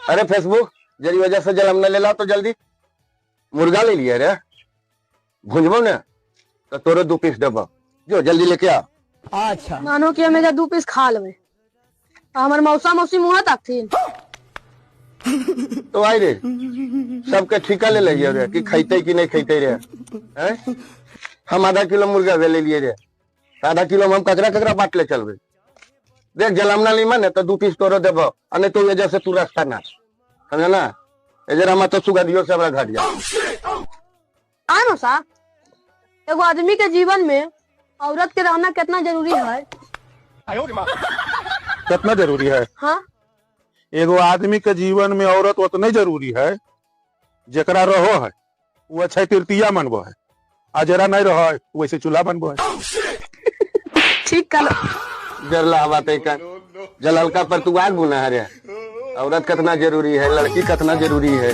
अरे फेसबुक जरी वजह से जलम न ले ला तो जल्दी मुर्गा ले लिया रे भुंजबो ने तो तोरे 2 पीस देबो जो जल्दी लेके आ। अच्छा मानो कि हमें 2 पीस खा लेवे हमार मौसा मौसी मुँह ताकथिन तो आई रे सबके ठिका ले लिया रे कि खैते कि नहीं खैते रे हैं? हम आधा किलो मुर्गा ले लिए रे आधा किलो में हम ककरा ककरा बांट ले चलबे देख जलमना ली मन तो 2 पीस तोरो देबो अने तो वजह से तू रास्ता ना समझ ना जरा मत तो सुगा दियो से हमरा घट जा आ मौसा एगो आदमी के जीवन में औरत के रहना कितना जरूरी है। कितना जरूरी है? हाँ एगो आदमी के जीवन में औरत उतने जरूरी है जरा रहो है वो अच्छा तृतीया मनबो है आ जरा नहीं रहो है वैसे चूल्हा बनबो है। ठीक कल जरला बात है जललका पर तू आग बुना है रे औरत कितना जरूरी है लड़की कितना जरूरी है।